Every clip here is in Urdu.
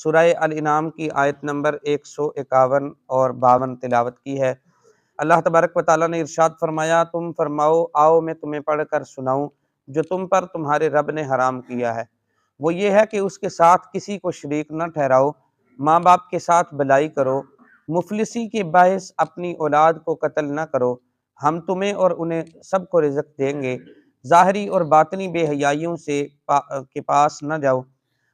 سورہ الانعام کی آیت نمبر 151 اور 52 تلاوت کی ہے۔ اللہ تبارک و تعالیٰ نے ارشاد فرمایا، تم فرماؤ آؤ میں تمہیں پڑھ کر سناؤں جو تم پر تمہارے رب نے حرام کیا ہے، وہ یہ ہے کہ اس کے ساتھ کسی کو شریک نہ ٹھہراؤ، ماں باپ کے ساتھ بھلائی کرو، مفلسی کے باعث اپنی اولاد کو قتل نہ کرو، ہم تمہیں اور انہیں سب کو رزق دیں گے، ظاہری اور باطنی بے حیائیوں کے پاس نہ جاؤ،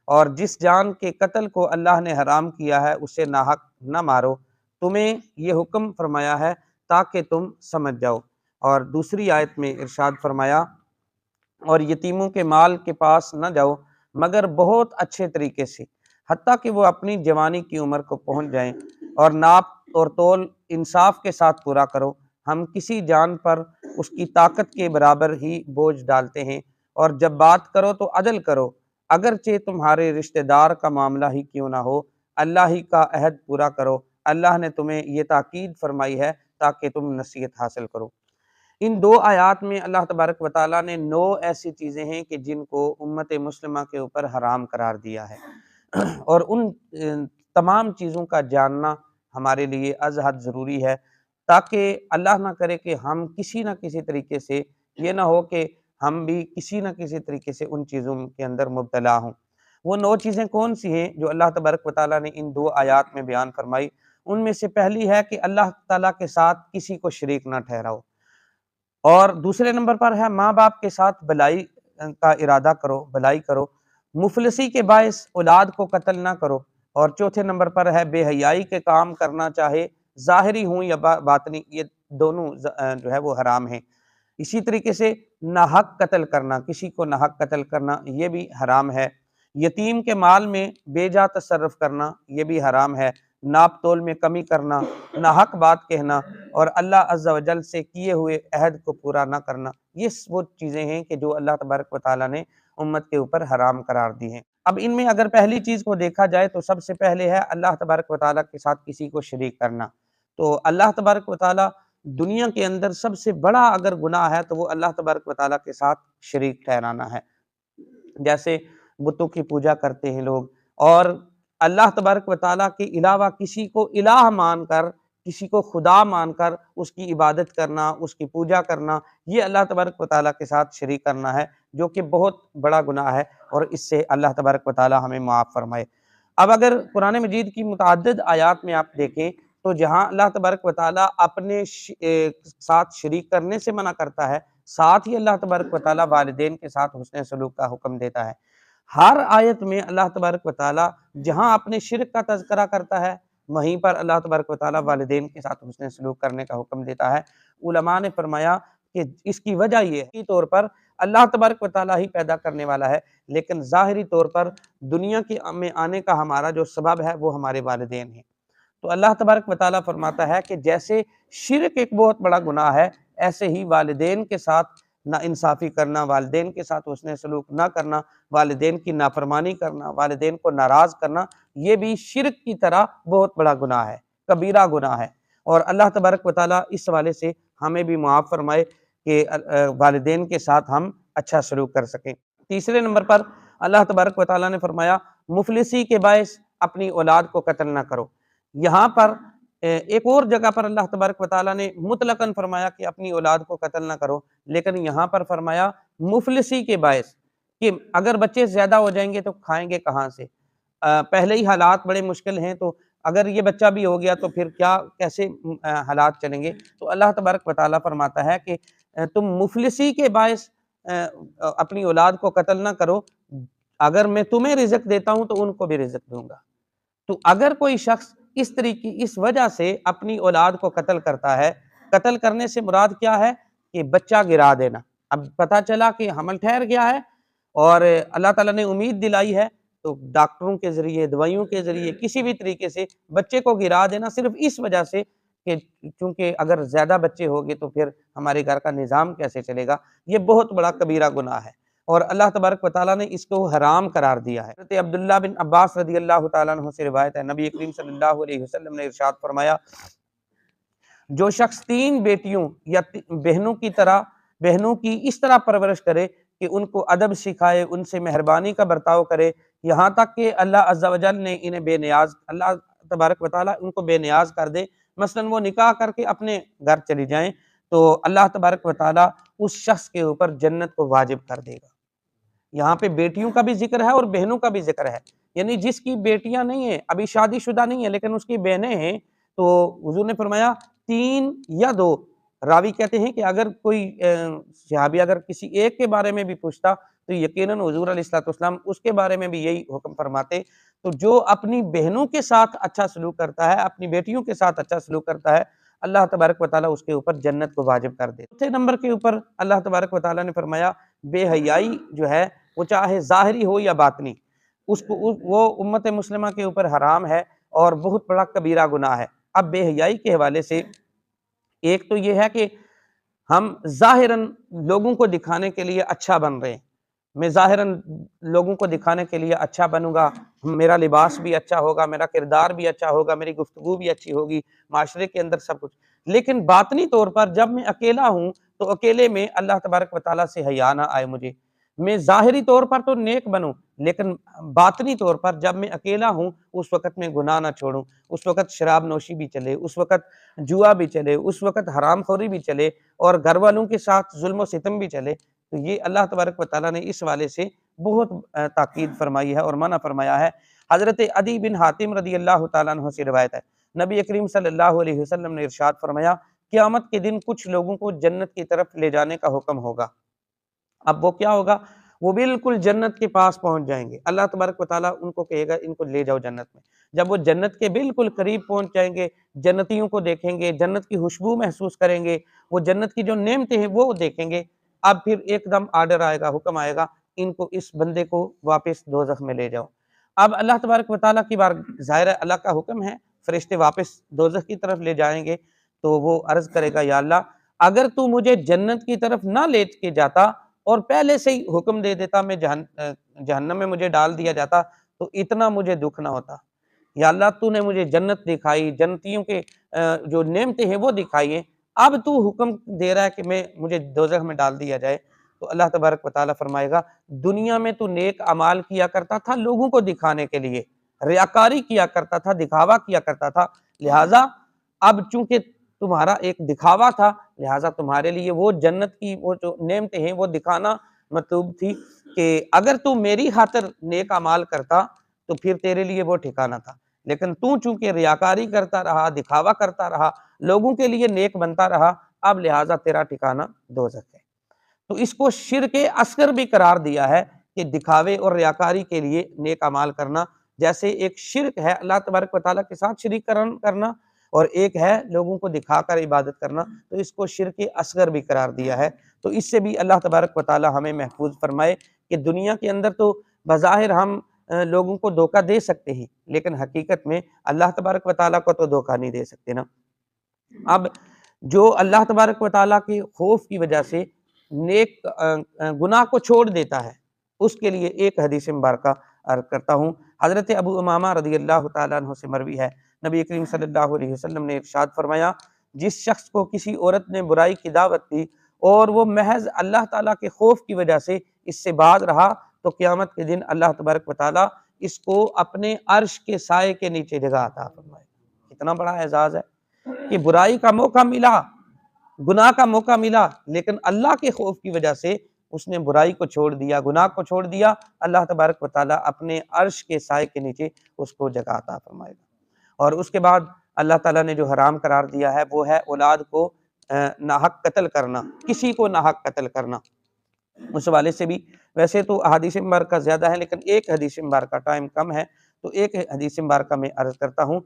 اور جس جان کے قتل کو اللہ نے حرام کیا ہے اسے ناحق نہ مارو، تمہیں یہ حکم فرمایا ہے تاکہ تم سمجھ جاؤ۔ اور دوسری آیت میں ارشاد فرمایا، اور یتیموں کے مال کے پاس نہ جاؤ مگر بہت اچھے طریقے سے، حتیٰ کہ وہ اپنی جوانی کی عمر کو پہنچ جائیں، اور ناپ اور تول انصاف کے ساتھ پورا کرو، ہم کسی جان پر اس کی طاقت کے برابر ہی بوجھ ڈالتے ہیں، اور جب بات کرو تو عدل کرو، اگرچہ تمہارے رشتہ دار کا معاملہ ہی کیوں نہ ہو، اللہ ہی کا عہد پورا کرو، اللہ نے تمہیں یہ تاکید فرمائی ہے تاکہ تم نصیحت حاصل کرو۔ ان دو آیات میں اللہ تبارک و تعالیٰ نے 9 ایسی چیزیں ہیں کہ جن کو امت مسلمہ کے اوپر حرام قرار دیا ہے، اور ان تمام چیزوں کا جاننا ہمارے لیے از حد ضروری ہے، تاکہ اللہ نہ کرے کہ ہم کسی نہ کسی طریقے سے، یہ نہ ہو کہ ہم بھی کسی نہ کسی طریقے سے ان چیزوں کے اندر مبتلا ہوں۔ وہ 9 چیزیں کون سی ہیں جو اللہ تبارک و تعالیٰ نے ان 2 آیات میں بیان فرمائی؟ ان میں سے پہلی ہے کہ اللہ تعالیٰ کے ساتھ کسی کو شریک نہ ٹھہراؤ، اور دوسرے نمبر پر ہے ماں باپ کے ساتھ بھلائی کا ارادہ کرو، بھلائی کرو، مفلسی کے باعث اولاد کو قتل نہ کرو، اور چوتھے نمبر پر ہے بے حیائی کے کام کرنا، چاہے ظاہری ہوں یا باطنی، یہ دونوں جو ہے وہ حرام ہیں۔ اسی طریقے سے ناحق قتل کرنا، کسی کو ناحق قتل کرنا یہ بھی حرام ہے، یتیم کے مال میں بے جا تصرف کرنا یہ بھی حرام ہے، ناپ تول میں کمی کرنا، ناحق بات کہنا، اور اللہ عز و جل سے کیے ہوئے عہد کو پورا نہ کرنا، یہ وہ چیزیں ہیں کہ جو اللہ تبارک و تعالیٰ نے امت کے اوپر حرام قرار دی ہیں۔ اب ان میں اگر پہلی چیز کو دیکھا جائے تو سب سے پہلے ہے اللہ تبارک و تعالیٰ کے ساتھ کسی کو شریک کرنا۔ تو اللہ تبارک و تعالیٰ دنیا کے اندر سب سے بڑا اگر گناہ ہے تو وہ اللہ تبارک و تعالیٰ کے ساتھ شریک ٹھہرانا ہے۔ جیسے بتوں کی پوجا کرتے ہیں لوگ، اور اللہ تبارک و تعالیٰ کے علاوہ کسی کو الہ مان کر، کسی کو خدا مان کر اس کی عبادت کرنا، اس کی پوجا کرنا، یہ اللہ تبارک و تعالیٰ کے ساتھ شریک کرنا ہے، جو کہ بہت بڑا گناہ ہے، اور اس سے اللہ تبارک و تعالیٰ ہمیں معاف فرمائے۔ اب اگر قرآن مجید کی متعدد آیات میں آپ دیکھیں تو جہاں اللہ تبارک و تعالیٰ اپنے ساتھ شریک کرنے سے منع کرتا ہے، ساتھ ہی اللہ تبارک و تعالیٰ والدین کے ساتھ حسن سلوک کا حکم دیتا ہے۔ ہر آیت میں اللہ تبارک و تعالیٰ جہاں اپنے شرک کا تذکرہ کرتا ہے، وہیں پر اللہ تبارک و تعالیٰ والدین کے ساتھ حسن سلوک کرنے کا حکم دیتا ہے۔ علماء نے فرمایا کہ اس کی وجہ یہ ہے کہ طور پر اللہ تبارک و تعالیٰ ہی پیدا کرنے والا ہے، لیکن ظاہری طور پر دنیا میں آنے کا ہمارا جو سبب ہے وہ ہمارے والدین ہیں۔ تو اللہ تبارک و تعالیٰ فرماتا ہے کہ جیسے شرک ایک بہت بڑا گناہ ہے، ایسے ہی والدین کے ساتھ نا انصافی کرنا، والدین کے ساتھ حسن سلوک نہ کرنا، والدین کی نافرمانی کرنا، والدین کو ناراض کرنا، یہ بھی شرک کی طرح بہت بڑا گناہ ہے، کبیرہ گناہ ہے، اور اللہ تبارک و تعالیٰ اس حوالے سے ہمیں بھی معاف فرمائے کہ والدین کے ساتھ ہم اچھا سلوک کر سکیں۔ تیسرے نمبر پر اللہ تبارک و تعالیٰ نے فرمایا مفلسی کے باعث اپنی اولاد کو قتل نہ کرو۔ یہاں پر ایک اور جگہ پر اللہ تبارک و تعالیٰ نے مطلقاً فرمایا کہ اپنی اولاد کو قتل نہ کرو، لیکن یہاں پر فرمایا مفلسی کے باعث، کہ اگر بچے زیادہ ہو جائیں گے تو کھائیں گے کہاں سے، پہلے ہی حالات بڑے مشکل ہیں، تو اگر یہ بچہ بھی ہو گیا تو پھر کیسے حالات چلیں گے۔ تو اللہ تبارک و تعالیٰ فرماتا ہے کہ تم مفلسی کے باعث اپنی اولاد کو قتل نہ کرو، اگر میں تمہیں رزق دیتا ہوں تو ان کو بھی رزق دوں گا۔ تو اگر کوئی شخص اس وجہ سے اپنی اولاد کو قتل کرتا ہے، قتل کرنے سے مراد کیا ہے کہ بچہ گرا دینا، اب پتہ چلا کہ حمل ٹھہر گیا ہے اور اللہ تعالیٰ نے امید دلائی ہے، تو ڈاکٹروں کے ذریعے، دوائیوں کے ذریعے، کسی بھی طریقے سے بچے کو گرا دینا، صرف اس وجہ سے کہ چونکہ اگر زیادہ بچے ہوگے تو پھر ہمارے گھر کا نظام کیسے چلے گا، یہ بہت بڑا کبیرہ گناہ ہے، اور اللہ تبارک و تعالیٰ نے اس کو حرام قرار دیا ہے۔ حضرت عبداللہ بن عباس رضی اللہ تعالیٰ عنہ سے روایت ہے، نبی کریم صلی اللہ علیہ وسلم نے ارشاد فرمایا، جو شخص 3 بیٹیوں یا بہنوں کی اس طرح پرورش کرے کہ ان کو ادب سکھائے، ان سے مہربانی کا برتاؤ کرے یہاں تک کہ اللہ عز و جل نے انہیں بے نیاز، اللہ تبارک و تعالیٰ ان کو بے نیاز کر دے، مثلا وہ نکاح کر کے اپنے گھر چلی جائیں تو اللہ تبارک و تعالیٰ اس شخص کے اوپر جنت کو واجب کر دے گا۔ یہاں پہ بیٹیوں کا بھی ذکر ہے اور بہنوں کا بھی ذکر ہے، یعنی جس کی بیٹیاں نہیں ہیں، ابھی شادی شدہ نہیں ہے لیکن اس کی بہنیں ہیں، تو حضور نے فرمایا 3 یا 2، راوی کہتے ہیں کہ اگر کوئی صحابی اگر کسی ایک کے بارے میں بھی پوچھتا تو یقیناً حضور علیہ الصلوۃ والسلام اس کے بارے میں بھی یہی حکم فرماتے۔ تو جو اپنی بہنوں کے ساتھ اچھا سلوک کرتا ہے، اپنی بیٹیوں کے ساتھ اچھا سلوک کرتا ہے، اللہ تبارک و تعالیٰ اس کے اوپر جنت کو واجب کر دے۔ چوتھے نمبر کے اوپر اللہ تبارک و تعالیٰ نے فرمایا بے حیائی جو ہے وہ چاہے ظاہری ہو یا باطنی، اس کو وہ امت مسلمہ کے اوپر حرام ہے اور بہت بڑا کبیرہ گناہ ہے۔ اب بے حیائی کے حوالے سے ایک تو یہ ہے کہ ہم ظاہراً لوگوں کو دکھانے کے لیے اچھا بن رہے ہیں، میں ظاہراً لوگوں کو دکھانے کے لیے اچھا بنوں گا، میرا لباس بھی اچھا ہوگا، میرا کردار بھی اچھا ہوگا، میری گفتگو بھی اچھی ہوگی، معاشرے کے اندر سب کچھ، لیکن باطنی طور پر جب میں اکیلا ہوں تو اکیلے میں اللہ تبارک و تعالیٰ سے حیا نہ آئے مجھے، میں ظاہری طور پر تو نیک بنوں لیکن باطنی طور پر جب میں اکیلا ہوں اس وقت میں گناہ نہ چھوڑوں، اس وقت شراب نوشی بھی چلے، اس وقت جوا بھی چلے، اس وقت حرام خوری بھی چلے اور گھر والوں کے ساتھ ظلم و ستم بھی چلے، تو یہ اللہ تبارک و تعالیٰ نے اس والے سے بہت تاکید فرمائی ہے اور منع فرمایا ہے۔ حضرت عدی بن حاتم رضی اللہ تعالیٰ عنہ سے روایت ہے، نبی کریم صلی اللہ علیہ وسلم نے ارشاد فرمایا قیامت کے دن کچھ لوگوں کو جنت کی طرف لے جانے کا حکم ہوگا۔ اب وہ کیا ہوگا؟ وہ بالکل جنت کے پاس پہنچ جائیں گے، اللہ تبارک و تعالیٰ ان کو کہے گا ان کو لے جاؤ جنت میں۔ جب وہ جنت کے بالکل قریب پہنچ جائیں گے، جنتیوں کو دیکھیں گے، جنت کی خوشبو محسوس کریں گے، وہ جنت کی جو نعمتیں ہیں وہ دیکھیں گے، اب پھر ایک دم آرڈر آئے گا، حکم آئے گا، ان کو اس بندے کو واپس دوزخ میں لے جاؤ۔ اب اللہ تبارک و تعالیٰ کی بار ظاہر ہے اللہ کا حکم ہے، فرشتے واپس دوزخ کی طرف لے جائیں گے تو وہ عرض کرے گا یا اللہ اگر تو مجھے جنت کی طرف نہ لے کے جاتا اور پہلے سے ہی حکم دے دیتا میں جہنم میں مجھے ڈال دیا جاتا تو اتنا مجھے دکھ نہ ہوتا، یا اللہ تو نے مجھے جنت دکھائی، جنتیوں کے جو نعمتیں ہیں وہ دکھائی ہیں، اب تو حکم دے رہا ہے کہ مجھے دوزخ میں ڈال دیا جائے، تو اللہ تبارک و تعالیٰ فرمائے گا دنیا میں تو نیک اعمال کیا کرتا تھا لوگوں کو دکھانے کے لیے، ریاکاری کیا کرتا تھا، دکھاوا کیا کرتا تھا، لہٰذا اب چونکہ تمہارا ایک دکھاوا تھا لہٰذا تمہارے لیے وہ جنت کی وہ جو نعمتیں ہیں وہ دکھانا مطلوب تھی کہ اگر تو میری خاطر نیک اعمال کرتا تو پھر تیرے لیے وہ ٹھکانہ تھا، لیکن تو چونکہ ریاکاری کرتا رہا، دکھاوا کرتا رہا، لوگوں کے لیے نیک بنتا رہا، اب لہٰذا تیرا ٹھکانہ دوزخ ہے۔ تو اس کو شرک اصغر بھی قرار دیا ہے کہ دکھاوے اور ریاکاری کے لیے نیک اعمال کرنا، جیسے ایک شرک ہے اللہ تبارک و تعالیٰ کے ساتھ شریک کرنا اور ایک ہے لوگوں کو دکھا کر عبادت کرنا، تو اس کو شرک اصغر بھی قرار دیا ہے۔ تو اس سے بھی اللہ تبارک و تعالیٰ ہمیں محفوظ فرمائے کہ دنیا کے اندر تو بظاہر ہم لوگوں کو دھوکہ دے سکتے ہیں لیکن حقیقت میں اللہ تبارک و تعالیٰ کو تو دھوکہ نہیں دے سکتے نا۔ اب جو اللہ تبارک و تعالیٰ کے خوف کی وجہ سے نیک گناہ کو چھوڑ دیتا ہے اس کے لیے ایک حدیث مبارکہ عرض کرتا ہوں۔ حضرت ابو امامہ رضی اللہ تعالیٰ عنہ سے مروی ہے، نبی کریم صلی اللہ علیہ وسلم نے ارشاد فرمایا جس شخص کو کسی عورت نے برائی کی دعوت دی اور وہ محض اللہ تعالیٰ کے خوف کی وجہ سے اس سے باز رہا تو قیامت کے دن اللہ تبارک و تعالیٰ اس کو اپنے عرش کے سائے کے نیچے جگہ عطا فرمائے۔ اتنا بڑا اعزاز ہے کہ برائی کا موقع ملا، گناہ کا موقع ملا، لیکن اللہ کے خوف کی وجہ سے اس نے برائی کو چھوڑ دیا، گناہ کو چھوڑ دیا، اللہ تبارک و تعالیٰ اپنے عرش کے سائے کے نیچے اس کو جگہ عطا فرمائے گا۔ اور اس کے بعد اللہ تعالیٰ نے جو حرام قرار دیا ہے وہ ہے اولاد کو ناحق قتل کرنا، کسی کو ناحق قتل کرنا۔ اس والے سے بھی ویسے تو احادیث مبارکہ زیادہ ہے لیکن ایک حدیث مبارکہ، ٹائم کم ہے تو ایک حدیث مبارکہ میں عرض کرتا ہوں۔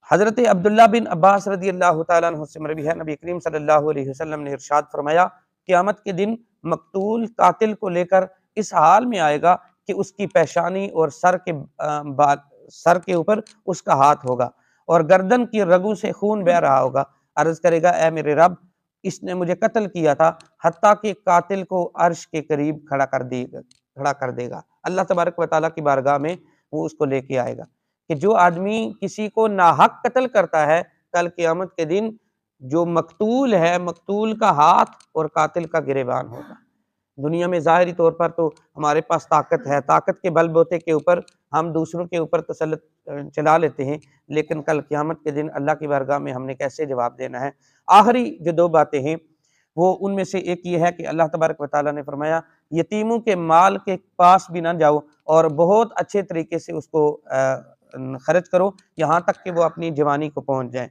حضرت عبداللہ بن عباس رضی اللہ تعالیٰ عنہ سے مروی ہے، نبی کریم صلی اللہ علیہ وسلم نے ارشاد فرمایا قیامت کے دن مقتول قاتل کو لے کر اس حال میں آئے گا کہ اس کی پیشانی اور سر کے اوپر اس کا ہاتھ ہوگا اور گردن کی رگوں سے خون بہہ رہا ہوگا، عرض کرے گا اے میرے رب اس نے مجھے قتل کیا تھا، حتیٰ کہ قاتل کو عرش کے قریب کھڑا کر دے گا، اللہ تبارک و تعالیٰ کی بارگاہ میں وہ اس کو لے کے آئے گا کہ جو آدمی کسی کو ناحق قتل کرتا ہے کل قیامت کے دن جو مقتول ہے، مقتول کا ہاتھ اور قاتل کا گریبان ہوگا۔ دنیا میں ظاہری طور پر تو ہمارے پاس طاقت ہے، طاقت کے بل بوتے کے اوپر ہم دوسروں کے اوپر تسلط چلا لیتے ہیں، لیکن کل قیامت کے دن اللہ کی بارگاہ میں ہم نے کیسے جواب دینا ہے؟ آخری جو دو باتیں ہیں وہ ان میں سے ایک یہ ہے کہ اللہ تبارک و تعالیٰ نے فرمایا یتیموں کے مال کے پاس بھی نہ جاؤ اور بہت اچھے طریقے سے اس کو خرچ کرو یہاں تک کہ وہ اپنی جوانی کو پہنچ جائیں۔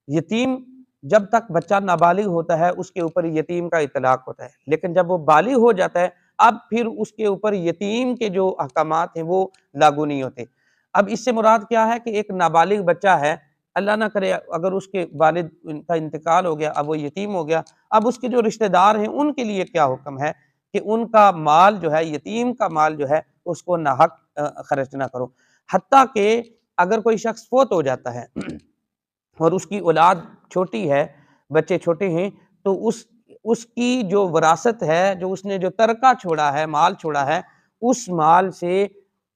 یتیم جب تک بچہ نابالغ ہوتا ہے اس کے اوپر یتیم کا اطلاق ہوتا ہے، لیکن جب وہ بالغ ہو جاتا ہے اب پھر اس کے اوپر یتیم کے جو احکامات ہیں وہ لاگو نہیں ہوتے۔ اب اس سے مراد کیا ہے کہ ایک نابالغ بچہ ہے، اللہ نہ کرے اگر اس کے والد کا انتقال ہو گیا، اب وہ یتیم ہو گیا، اب اس کے جو رشتہ دار ہیں ان کے لیے کیا حکم ہے کہ ان کا مال جو ہے، یتیم کا مال جو ہے اس کو ناحق خرچ نہ کرو۔ حتیٰ کہ اگر کوئی شخص فوت ہو جاتا ہے اور اس کی اولاد چھوٹی ہے، بچے چھوٹے ہیں، تو اس کی جو وراثت ہے، جو اس نے جو ترکہ چھوڑا ہے، مال چھوڑا ہے، اس مال سے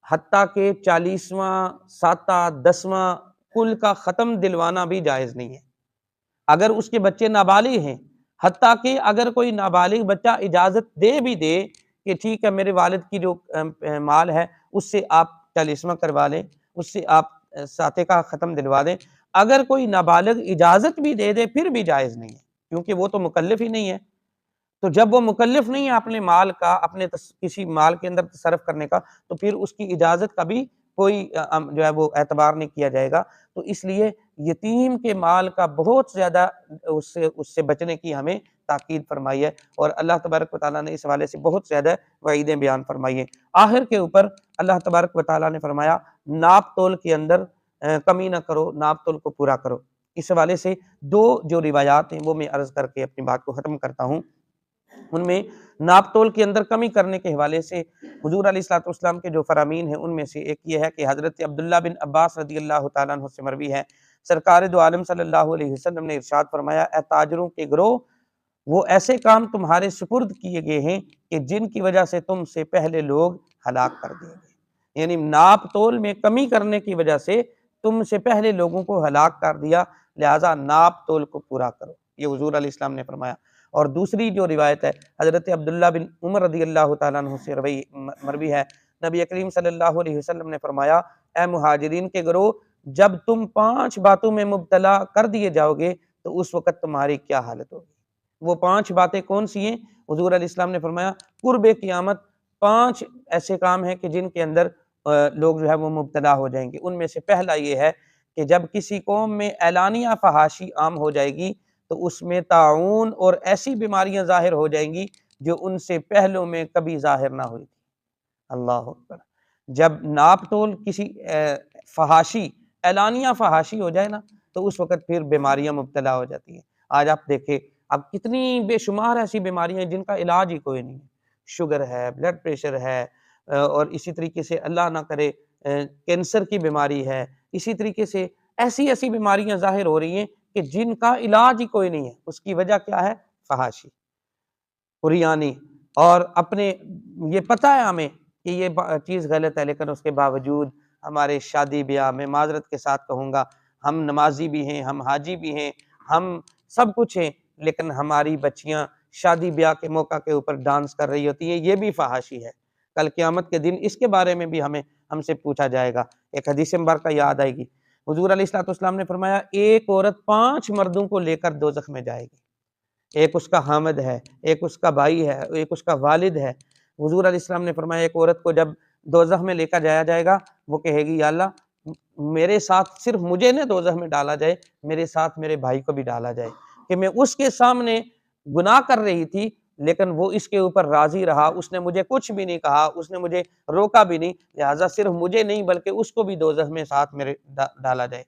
حتیٰ کہ 40واں 7واں 10واں کل کا ختم دلوانا بھی جائز نہیں ہے اگر اس کے بچے نابالغ ہیں۔ حتیٰ کہ اگر کوئی نابالغ بچہ اجازت دے بھی دے کہ ٹھیک ہے میرے والد کی جو مال ہے اس سے آپ 40واں کروا لیں، اس سے آپ 7 کا ختم دلوا دیں، اگر کوئی نابالغ اجازت بھی دے دے پھر بھی جائز نہیں ہے، کیونکہ وہ تو مکلف ہی نہیں ہے۔ تو جب وہ مکلف نہیں ہے اپنے مال کا، اپنے کسی مال کے اندر تصرف کرنے کا، تو پھر اس کی اجازت کا بھی کوئی جو ہے وہ اعتبار نہیں کیا جائے گا۔ تو اس لیے یتیم کے مال کا بہت زیادہ اس سے بچنے کی ہمیں تاکید فرمائی ہے، اور اللہ تبارک و تعالیٰ نے اس حوالے سے بہت زیادہ وعیدیں بیان فرمائی ہیں۔ آخر کے اوپر اللہ تبارک و تعالیٰ نے فرمایا ناپ تول کے اندر کمی نہ کرو، ناپ تول کو پورا کرو۔ اس حوالے سے دو جو روایات ہیں وہ میں عرض کر کے اپنی بات کو ختم کرتا ہوں۔ ان میں ناپ تول کے اندر کمی کرنے کے حوالے سے حضور علیہ الصلوۃ والسلام کے جو فرامین ہیں ان میں سے ایک یہ ہے کہ حضرت عبداللہ بن عباس رضی اللہ تعالیٰ عنہ سے مروی ہے، سرکار دو عالم صلی اللہ علیہ وسلم نے ارشاد فرمایا اے تاجروں کے گروہ، وہ ایسے کام تمہارے سپرد کیے گئے ہیں کہ جن کی وجہ سے تم سے پہلے لوگ ہلاک کر دیے گئے، یعنی ناپ تول میں کمی کرنے کی وجہ سے تم سے پہلے لوگوں کو ہلاک کر دیا، لہٰذا ناپ تول کو پورا کرو، یہ حضور علیہ السلام نے فرمایا۔ اور دوسری جو روایت ہے حضرت عبداللہ بن عمر رضی اللہ تعالیٰ عنہ سے مروی ہے، نبی کریم صلی اللہ علیہ وسلم نے فرمایا اے مہاجرین کے گروہ، جب تم 5 باتوں میں مبتلا کر دیے جاؤ گے تو اس وقت تمہاری کیا حالت ہوگی؟ وہ 5 باتیں کون سی ہیں؟ حضور علیہ السلام نے فرمایا قرب قیامت 5 ایسے کام ہیں کہ جن کے اندر لوگ جو ہے وہ مبتلا ہو جائیں گے۔ ان میں سے پہلا یہ ہے کہ جب کسی قوم میں اعلانیہ فحاشی عام ہو جائے گی تو اس میں طاعون اور ایسی بیماریاں ظاہر ہو جائیں گی جو ان سے پہلوں میں کبھی ظاہر نہ ہوئی تھی۔ اللہ اکبر! جب ناپ تول کسی فحاشی، اعلانیہ فحاشی ہو جائے نا تو اس وقت پھر بیماریاں مبتلا ہو جاتی ہیں۔ آج آپ دیکھیں اب کتنی بے شمار ایسی بیماریاں ہیں جن کا علاج ہی کوئی نہیں ہے، شوگر ہے، بلڈ پریشر ہے، اور اسی طریقے سے اللہ نہ کرے کینسر کی بیماری ہے، اسی طریقے سے ایسی بیماریاں ظاہر ہو رہی ہیں کہ جن کا علاج ہی کوئی نہیں ہے۔ اس کی وجہ کیا ہے؟ فحاشی، قریانی، اور اپنے یہ پتہ ہے ہمیں کہ یہ چیز غلط ہے، لیکن اس کے باوجود ہمارے شادی بیاہ میں معذرت کے ساتھ کہوں گا ہم نمازی بھی ہیں، ہم حاجی بھی ہیں، ہم سب کچھ ہیں، لیکن ہماری بچیاں شادی بیاہ کے موقع کے اوپر ڈانس کر رہی ہوتی ہیں، یہ بھی فحاشی ہے۔ کل قیامت کے دن اس کے بارے میں بھی ہم سے پوچھا جائے گا۔ ایک حدیث مبارکہ یاد آئے گی، حضور علیہ الصلوۃ والسلام نے فرمایا ایک عورت 5 مردوں کو لے کر دوزخ میں جائے گی، ایک اس کا حامد ہے، ایک اس کا بھائی ہے، ایک اس کا والد ہے۔ حضور علیہ السلام نے فرمایا ایک عورت کو جب دوزخ میں لے کر جایا جائے گا وہ کہے گی یا اللہ میرے ساتھ صرف مجھے نہ دوزخ میں ڈالا جائے، میرے ساتھ میرے بھائی کو بھی ڈالا جائے، کہ میں اس کے سامنے گناہ کر رہی تھی لیکن وہ اس کے اوپر راضی رہا، اس نے مجھے کچھ بھی نہیں کہا، اس نے مجھے روکا بھی نہیں، لہٰذا صرف مجھے نہیں بلکہ اس کو بھی دوزخ میں ساتھ میرے ڈالا جائے۔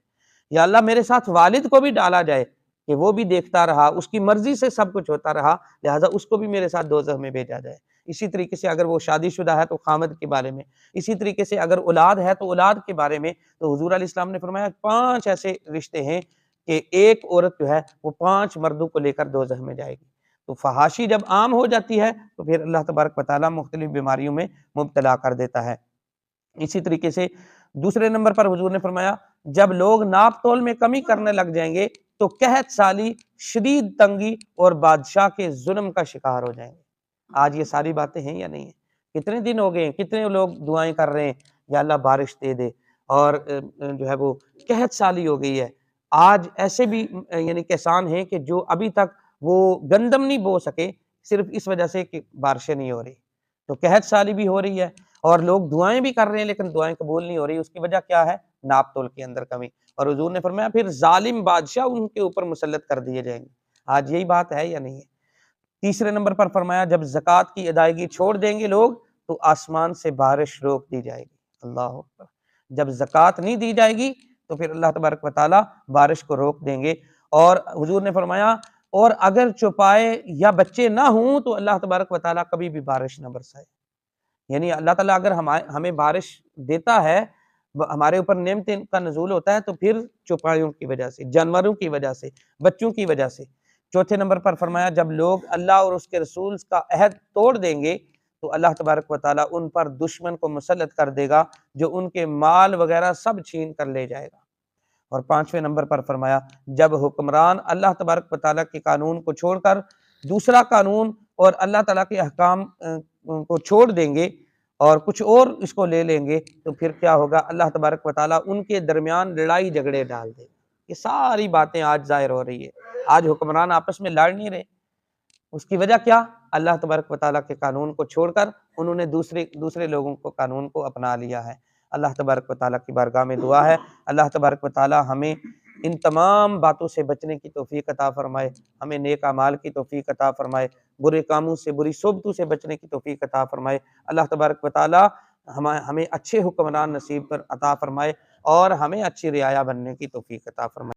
یا اللہ میرے ساتھ والد کو بھی ڈالا جائے کہ وہ بھی دیکھتا رہا، اس کی مرضی سے سب کچھ ہوتا رہا، لہٰذا اس کو بھی میرے ساتھ دوزخ میں بھیجا جائے۔ اسی طریقے سے اگر وہ شادی شدہ ہے تو خامد کے بارے میں، اسی طریقے سے اگر اولاد ہے تو اولاد کے بارے میں۔ تو حضور علیہ السلام نے فرمایا 5 ایسے رشتے ہیں کہ ایک عورت جو ہے وہ 5 مردوں کو لے کر دوزخ میں جائے گی۔ تو فحاشی جب عام ہو جاتی ہے تو پھر اللہ تبارک و تعالیٰ مختلف بیماریوں میں مبتلا کر دیتا ہے۔ اسی طریقے سے دوسرے نمبر پر حضور نے فرمایا جب لوگ ناپ تول میں کمی کرنے لگ جائیں گے تو قحط سالی، شدید تنگی اور بادشاہ کے ظلم کا شکار ہو جائیں گے۔ آج یہ ساری باتیں ہیں یا نہیں ہیں؟ کتنے دن ہو گئے ہیں، کتنے لوگ دعائیں کر رہے ہیں یا اللہ بارش دے دے، اور جو ہے وہ قحط سالی ہو گئی ہے۔ آج ایسے بھی یعنی کسان ہیں کہ جو ابھی تک وہ گندم نہیں بو سکے، صرف اس وجہ سے کہ بارشیں نہیں ہو رہی، تو قحط سالی بھی ہو رہی ہے، اور لوگ دعائیں بھی کر رہے ہیں لیکن دعائیں قبول نہیں ہو رہی۔ اس کی وجہ کیا ہے؟ ناپ تول کے اندر کمی، اور حضور نے فرمایا پھر ظالم بادشاہ ان کے اوپر مسلط کر دیے جائیں گے۔ آج یہی بات ہے یا نہیں ہے؟ تیسرے نمبر پر فرمایا جب زکوٰۃ کی ادائیگی چھوڑ دیں گے لوگ تو آسمان سے بارش روک دی جائے گی۔ اللہ اکبر! جب زکوٰۃ نہیں دی جائے گی تو پھر اللہ تبارک و تعالیٰ بارش کو روک دیں گے، اور حضور نے فرمایا اور اگر چوپائے یا بچے نہ ہوں تو اللہ تبارک و تعالیٰ کبھی بھی بارش نہ برسائے۔ یعنی اللہ تعالیٰ اگر ہمیں بارش دیتا ہے، ہمارے اوپر نعمتیں کا نزول ہوتا ہے، تو پھر چوپایوں کی وجہ سے، جانوروں کی وجہ سے، بچوں کی وجہ سے۔ چوتھے نمبر پر فرمایا جب لوگ اللہ اور اس کے رسول کا عہد توڑ دیں گے تو اللہ تبارک و تعالیٰ ان پر دشمن کو مسلط کر دے گا جو ان کے مال وغیرہ سب چھین کر لے جائے گا۔ اور پانچویں نمبر پر فرمایا جب حکمران اللہ تبارک و تعالیٰ کے قانون کو چھوڑ کر دوسرا قانون اور اللہ تعالیٰ کے احکام کو چھوڑ دیں گے اور کچھ اور اس کو لے لیں گے تو پھر کیا ہوگا؟ اللہ تبارک و تعالیٰ ان کے درمیان لڑائی جھگڑے ڈال دے۔ یہ ساری باتیں آج ظاہر ہو رہی ہے، آج حکمران آپس میں لڑ نہیں رہے۔ اس کی وجہ کیا؟ اللہ تبارک و تعالیٰ کے قانون کو چھوڑ کر انہوں نے دوسرے لوگوں کو قانون کو اپنا لیا ہے۔ اللہ تبارک و تعالیٰ کی بارگاہ میں دعا ہے اللہ تبارک و تعالیٰ ہمیں ان تمام باتوں سے بچنے کی توفیق عطا فرمائے، ہمیں نیک اعمال کی توفیق عطا فرمائے، برے کاموں سے، بری صحبتوں سے بچنے کی توفیق عطا فرمائے۔ اللہ تبارک و تعالیٰ ہمیں اچھے حکمران نصیب پر عطا فرمائے اور ہمیں اچھی رعایا بننے کی توفیق عطا فرمائے۔